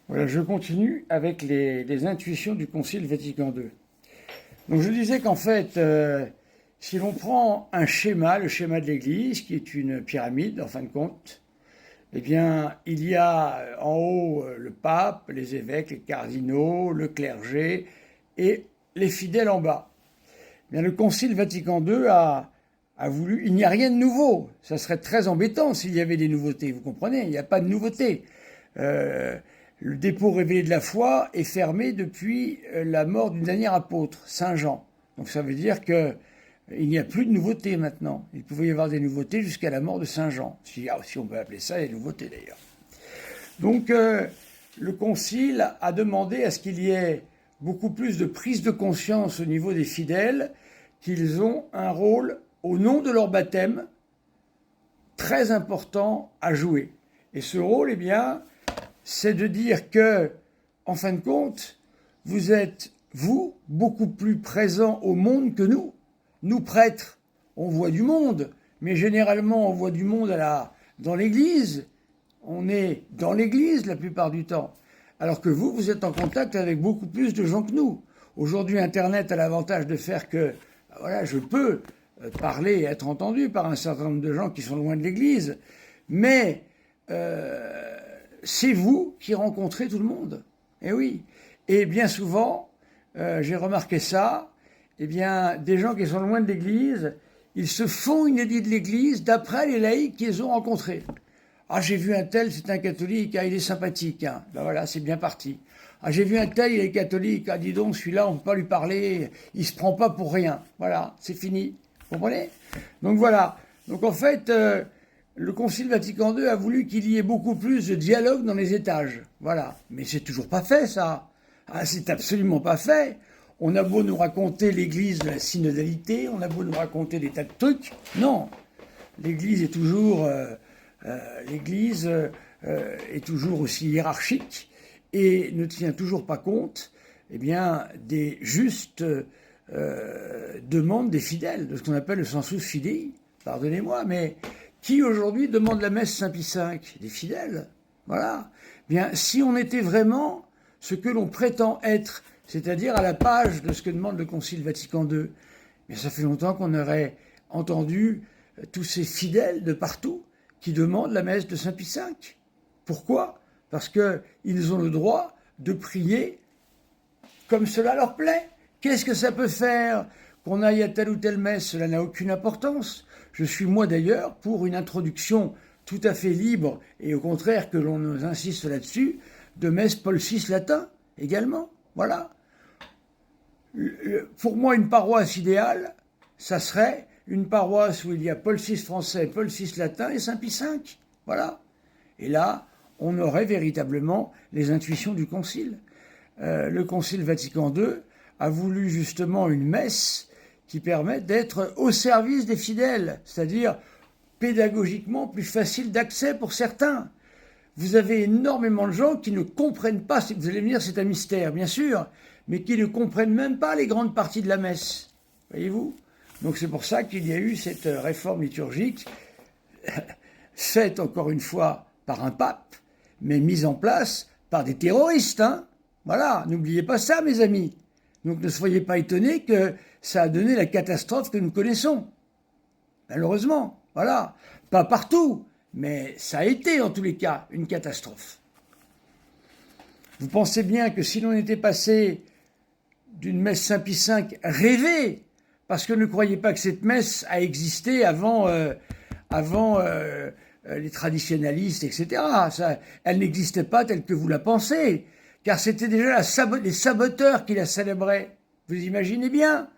Voilà, je continue avec les intuitions du Concile Vatican II. Donc je disais qu'en fait, si l'on prend un schéma, le schéma de l'Église, qui est une pyramide en fin de compte, eh bien, il y a en haut le pape, les évêques, les cardinaux, le clergé et les fidèles en bas. Eh bien, le Concile Vatican II a voulu. Il n'y a rien de nouveau. Ça serait très embêtant s'il y avait des nouveautés. Vous comprenez? Il n'y a pas de nouveauté. Euh, le dépôt révélé de la foi est fermé depuis la mort du dernier apôtre, Saint Jean. Donc ça veut dire que il n'y a plus de nouveautés maintenant. Il pouvait y avoir des nouveautés jusqu'à la mort de Saint Jean, si on peut appeler ça des nouveautés d'ailleurs. Donc le Concile a demandé à ce qu'il y ait beaucoup plus de prise de conscience au niveau des fidèles qu'ils ont un rôle au nom de leur baptême très important à jouer. Et ce rôle, eh bien, c'est de dire que, en fin de compte, vous êtes, vous, beaucoup plus présents au monde que nous. Nous, prêtres, on voit du monde, mais généralement, on voit du monde dans l'église. On est dans l'église la plupart du temps. Alors que vous, vous êtes en contact avec beaucoup plus de gens que nous. Aujourd'hui, Internet a l'avantage de faire que, voilà, je peux parler et être entendu par un certain nombre de gens qui sont loin de l'église. Mais c'est vous qui rencontrez tout le monde. Eh oui. Et bien souvent, j'ai remarqué ça, eh bien, des gens qui sont loin de l'église, ils se font une idée de l'église d'après les laïcs qu'ils ont rencontrés. Ah, j'ai vu un tel, c'est un catholique, ah, il est sympathique, hein. Ben voilà, c'est bien parti. Ah, j'ai vu un tel, il est catholique, ah, dis donc, celui-là, on ne peut pas lui parler, il se prend pas pour rien. Voilà, c'est fini. Vous comprenez? Donc voilà. Donc en fait, le Concile Vatican II a voulu qu'il y ait beaucoup plus de dialogue dans les étages. Voilà. Mais c'est toujours pas fait, ça. Ah, c'est absolument pas fait. On a beau nous raconter l'Église de la synodalité, on a beau nous raconter des tas de trucs. Non. L'Église est toujours, est toujours aussi hiérarchique et ne tient toujours pas compte, eh bien, des justes demandes des fidèles, de ce qu'on appelle le sensus fidei. Pardonnez-moi, mais qui aujourd'hui demande la messe Saint-Pie V? Des fidèles. Voilà. Bien, si on était vraiment ce que l'on prétend être, c'est-à-dire à la page de ce que demande le Concile Vatican II, mais ça fait longtemps qu'on aurait entendu tous ces fidèles de partout qui demandent la messe de Saint-Pie V. Pourquoi? Parce qu'ils ont le droit de prier comme cela leur plaît. Qu'est-ce que ça peut faire qu'on aille à telle ou telle messe? Cela n'a aucune importance. Je suis moi d'ailleurs pour une introduction tout à fait libre et au contraire que l'on nous insiste là-dessus, de messe Paul VI latin également. Voilà. Pour moi, une paroisse idéale, ça serait une paroisse où il y a Paul VI français, Paul VI latin et Saint Pie V. Voilà. Et là, on aurait véritablement les intuitions du Concile. Le Concile Vatican II a voulu justement une messe qui permette d'être au service des fidèles, c'est-à-dire pédagogiquement plus facile d'accès pour certains. Vous avez énormément de gens qui ne comprennent pas, vous allez me dire c'est un mystère, bien sûr, mais qui ne comprennent même pas les grandes parties de la messe. Voyez-vous? Donc c'est pour ça qu'il y a eu cette réforme liturgique, faite encore une fois par un pape, mais mise en place par des terroristes. Hein. Voilà, n'oubliez pas ça, mes amis. Donc ne soyez pas étonnés que ça a donné la catastrophe que nous connaissons. Malheureusement, voilà. Pas partout, mais ça a été en tous les cas une catastrophe. Vous pensez bien que si l'on était passé d'une messe Saint-Pie V rêvée, parce que ne croyez pas que cette messe a existé avant les traditionalistes, etc. Elle n'existait pas telle que vous la pensez, car c'était déjà les saboteurs qui la célébraient. Vous imaginez bien?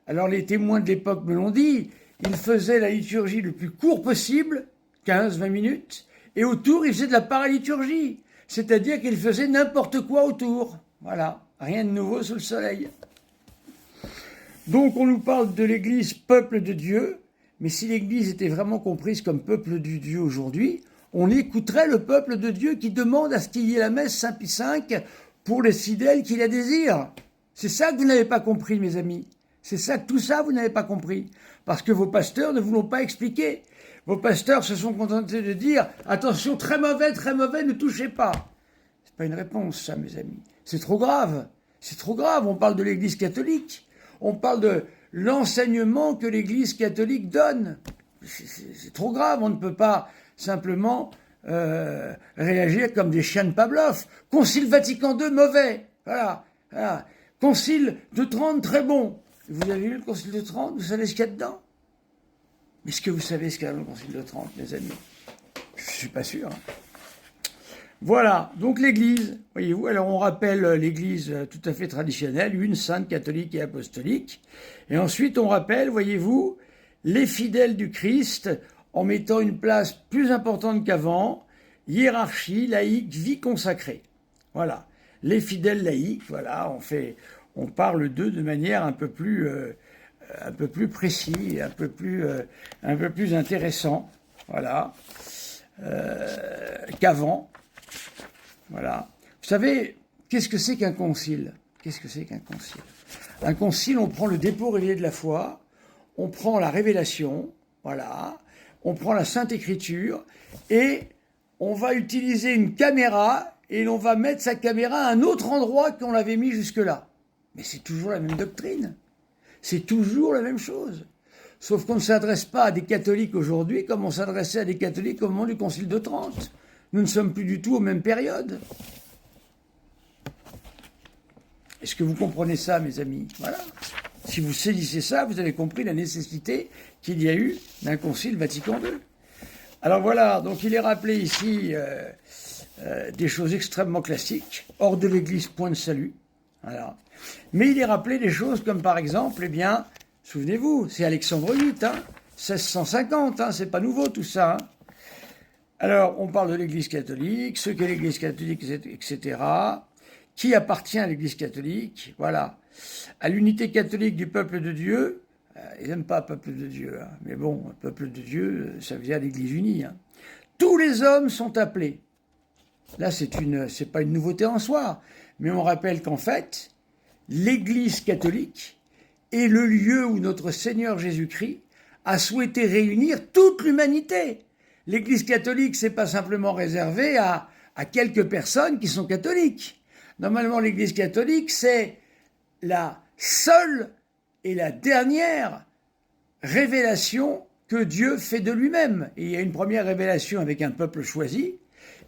Alors les témoins de l'époque me l'ont dit, ils faisaient la liturgie le plus court possible, 15-20 minutes, et autour, ils faisaient de la paraliturgie, c'est-à-dire qu'ils faisaient n'importe quoi autour. Voilà, rien de nouveau sous le soleil. Donc on nous parle de l'Église peuple de Dieu, mais si l'Église était vraiment comprise comme peuple de Dieu aujourd'hui, on écouterait le peuple de Dieu qui demande à ce qu'il y ait la messe Saint-Pie V pour les fidèles qui la désirent. C'est ça que vous n'avez pas compris, mes amis. C'est ça, tout ça, vous n'avez pas compris. Parce que vos pasteurs ne vous l'ont pas expliqué. Vos pasteurs se sont contentés de dire « Attention, très mauvais, ne touchez pas ». pas une réponse, ça, mes amis. C'est trop grave. C'est trop grave. On parle de l'Église catholique. On parle de l'enseignement que l'Église catholique donne. C'est trop grave. On ne peut pas simplement réagir comme des chiens de Pavlov. Concile Vatican II, mauvais. Voilà. Concile de Trente, très bon. Vous avez lu le Concile de Trente? Vous savez ce qu'il y a dedans? Mais est-ce que vous savez ce qu'il y a dans le Concile de Trente, mes amis? Je ne suis pas sûr. Voilà, donc l'Église, voyez-vous, alors on rappelle l'Église tout à fait traditionnelle, une sainte, catholique et apostolique. Et ensuite on rappelle, voyez-vous, les fidèles du Christ en mettant une place plus importante qu'avant, hiérarchie, laïque, vie consacrée. Voilà, les fidèles laïcs, voilà, on parle d'eux de manière un peu plus précis, un peu plus intéressant, voilà, qu'avant. Voilà. Vous savez, qu'est-ce que c'est qu'un concile? Qu'est-ce que c'est qu'un concile? Un concile, on prend le dépôt révélé de la foi, on prend la révélation, voilà, on prend la Sainte Écriture, et on va utiliser une caméra, et l'on va mettre sa caméra à un autre endroit qu'on l'avait mis jusque-là. Mais c'est toujours la même doctrine. C'est toujours la même chose. Sauf qu'on ne s'adresse pas à des catholiques aujourd'hui comme on s'adressait à des catholiques au moment du Concile de Trente. Nous ne sommes plus du tout aux mêmes périodes. Est-ce que vous comprenez ça, mes amis? Voilà. Si vous saisissez ça, vous avez compris la nécessité qu'il y a eu d'un Concile Vatican II. Alors voilà, donc il est rappelé ici des choses extrêmement classiques. Hors de l'Église, point de salut. Voilà. Mais il est rappelé des choses comme par exemple, eh bien, souvenez-vous, c'est Alexandre VIII, 1650, c'est pas nouveau tout ça. Alors, on parle de l'Église catholique, ce qu'est l'Église catholique, etc. Qui appartient à l'Église catholique? Voilà. À l'unité catholique du peuple de Dieu. Ils n'aiment pas peuple de Dieu, mais bon, peuple de Dieu, ça veut dire l'Église unie. Tous les hommes sont appelés. Là, c'est pas une nouveauté en soi, mais on rappelle qu'en fait, l'Église catholique est le lieu où notre Seigneur Jésus-Christ a souhaité réunir toute l'humanité. L'Église catholique, c'est pas simplement réservé à quelques personnes qui sont catholiques. Normalement, l'Église catholique, c'est la seule et la dernière révélation que Dieu fait de lui-même. Et il y a une première révélation avec un peuple choisi,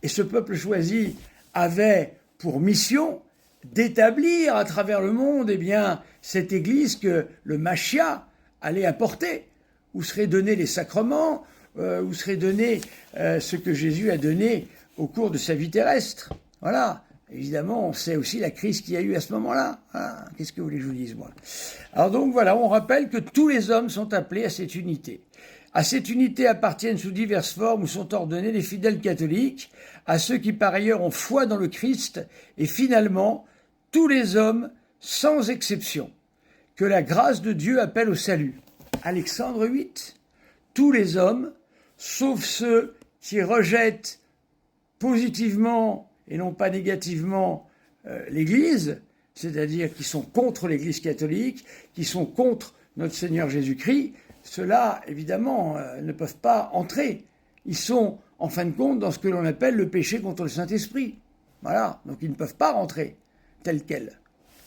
et ce peuple choisi avait pour mission d'établir à travers le monde, eh bien, cette Église que le Machia allait apporter, où seraient donnés les sacrements, où serait donné ce que Jésus a donné au cours de sa vie terrestre. Voilà. Évidemment, on sait aussi la crise qu'il y a eu à ce moment-là. Ah, qu'est-ce que vous voulez que je vous dise, moi? Alors donc, voilà, on rappelle que tous les hommes sont appelés à cette unité. À cette unité appartiennent sous diverses formes où sont ordonnés les fidèles catholiques, à ceux qui par ailleurs ont foi dans le Christ, et finalement, tous les hommes, sans exception, que la grâce de Dieu appelle au salut. Alexandre VIII, tous les hommes, sauf ceux qui rejettent positivement et non pas négativement l'Église, c'est-à-dire qui sont contre l'Église catholique, qui sont contre notre Seigneur Jésus-Christ, ceux-là, évidemment, ne peuvent pas entrer. Ils sont, en fin de compte, dans ce que l'on appelle le péché contre le Saint-Esprit. Voilà, donc ils ne peuvent pas rentrer tels quels.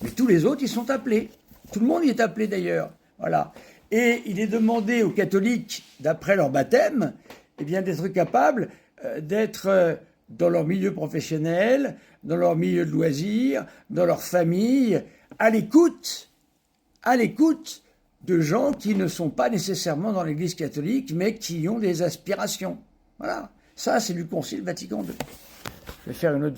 Mais tous les autres, ils sont appelés. Tout le monde y est appelé d'ailleurs. Voilà. Et il est demandé aux catholiques, d'après leur baptême, eh bien, d'être capables d'être dans leur milieu professionnel, dans leur milieu de loisirs, dans leur famille, à l'écoute de gens qui ne sont pas nécessairement dans l'Église catholique, mais qui ont des aspirations. Voilà. Ça, c'est du Concile Vatican II. Je vais faire une autre vidéo.